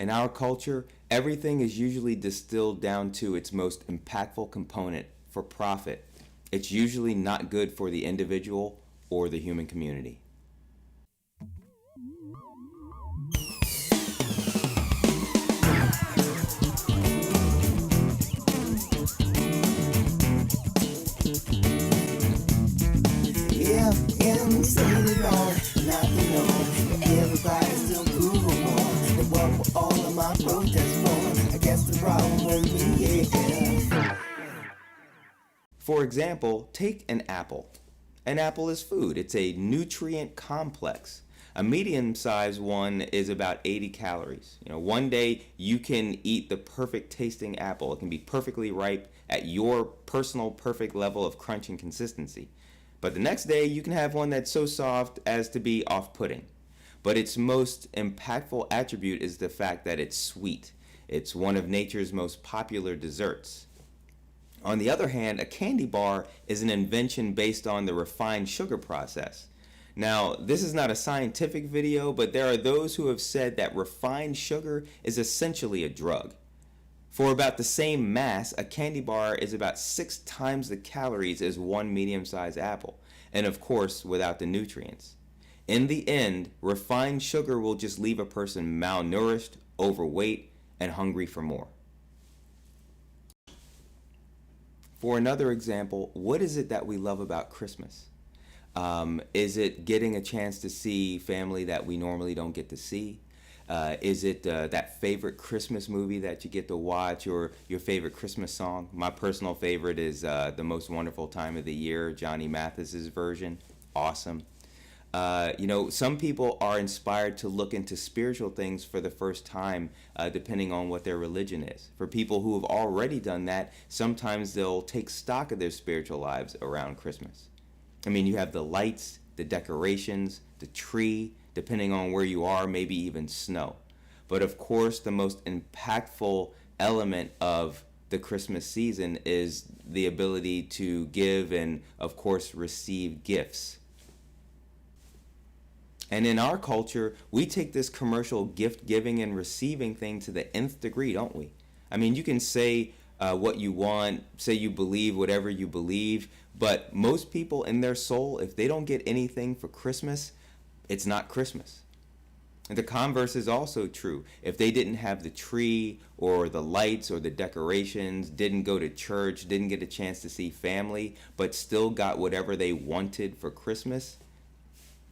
In our culture, everything is usually distilled down to its most impactful component for profit. It's usually not good for the individual or the human community. Yeah, and saying it all, not the norm. Everybody's still cool on. And what were all of my protests for? I guess the problem with me, yeah. For example, take an apple. An apple is food. It's a nutrient complex. A medium-sized one is about 80 calories. One day you can eat the perfect tasting apple. It can be perfectly ripe at your personal perfect level of crunch and consistency. But the next day you can have one that's so soft as to be off-putting. But its most impactful attribute is the fact that it's sweet. It's one of nature's most popular desserts. On the other hand, a candy bar is an invention based on the refined sugar process. Now, this is not a scientific video, but there are those who have said that refined sugar is essentially a drug. For about the same mass, a candy bar is about 6 times the calories as one medium-sized apple, and of course, without the nutrients. In the end, refined sugar will just leave a person malnourished, overweight, and hungry for more. For another example, what is it that we love about Christmas? Is it getting a chance to see family that we normally don't get to see? Is it that favorite Christmas movie that you get to watch, or your favorite Christmas song? My personal favorite is The Most Wonderful Time of the Year, Johnny Mathis's version. Awesome. Some people are inspired to look into spiritual things for the first time, depending on what their religion is. For people who have already done that, sometimes they'll take stock of their spiritual lives around Christmas. You have the lights, the decorations, the tree, depending on where you are, maybe even snow. But of course, the most impactful element of the Christmas season is the ability to give and, of course, receive gifts. And in our culture, we take this commercial gift giving and receiving thing to the nth degree, don't we? You can say what you want, say you believe whatever you believe, but most people in their soul, if they don't get anything for Christmas, it's not Christmas. And the converse is also true. If they didn't have the tree or the lights or the decorations, didn't go to church, didn't get a chance to see family, but still got whatever they wanted for Christmas,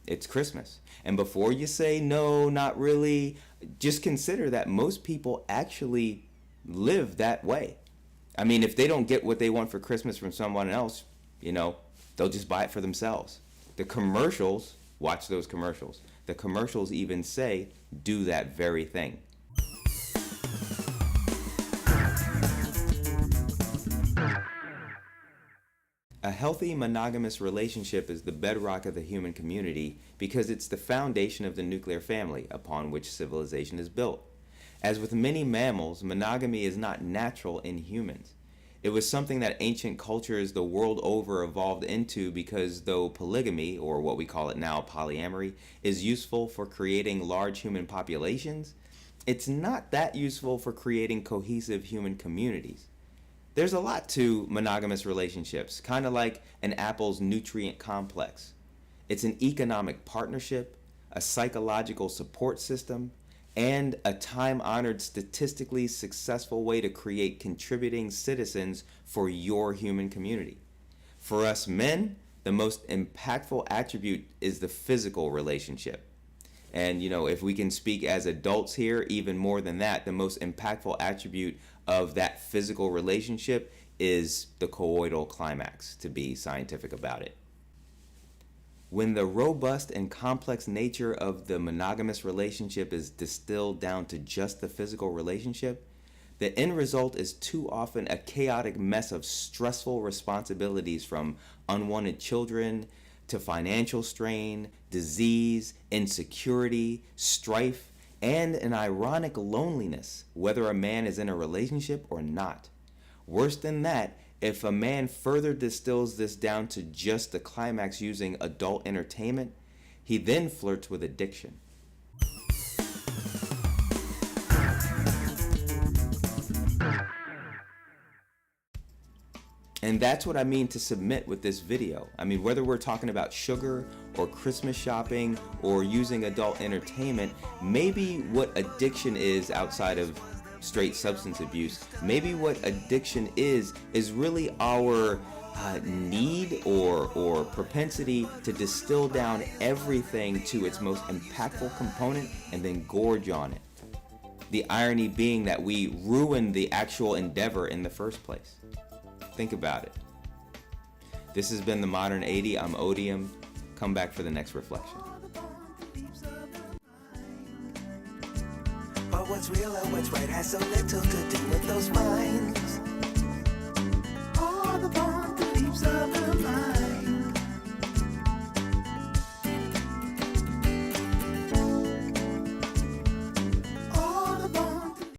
it's Christmas. And before you say, no, not really, just consider that most people actually live that way. If they don't get what they want for Christmas from someone else, they'll just buy it for themselves. The commercials, watch those commercials. The commercials even say, do that very thing. A healthy monogamous relationship is the bedrock of the human community because it's the foundation of the nuclear family upon which civilization is built. As with many mammals, monogamy is not natural in humans. It was something that ancient cultures the world over evolved into because though polygamy, or what we call it now polyamory, is useful for creating large human populations, it's not that useful for creating cohesive human communities. There's a lot to monogamous relationships, kind of like an apple's nutrient complex. It's an economic partnership, a psychological support system, and a time-honored, statistically successful way to create contributing citizens for your human community. For us men, the most impactful attribute is the physical relationship. And, if we can speak as adults here, even more than that, the most impactful attribute of that physical relationship is the coital climax, to be scientific about it. When the robust and complex nature of the monogamous relationship is distilled down to just the physical relationship, the end result is too often a chaotic mess of stressful responsibilities, from unwanted children to financial strain, disease, insecurity, strife, and an ironic loneliness, whether a man is in a relationship or not. Worse than that, if a man further distills this down to just the climax using adult entertainment, he then flirts with addiction. And that's what I mean to submit with this video. I mean, whether we're talking about sugar or Christmas shopping or using adult entertainment, maybe what addiction is outside of straight substance abuse, maybe what addiction is really our need or propensity to distill down everything to its most impactful component and then gorge on it. The irony being that we ruin the actual endeavor in the first place. Think about it. This has been The Modern 80. I'm Odium. Come back for the next reflection. But what's real or what's right has so little to do with those minds.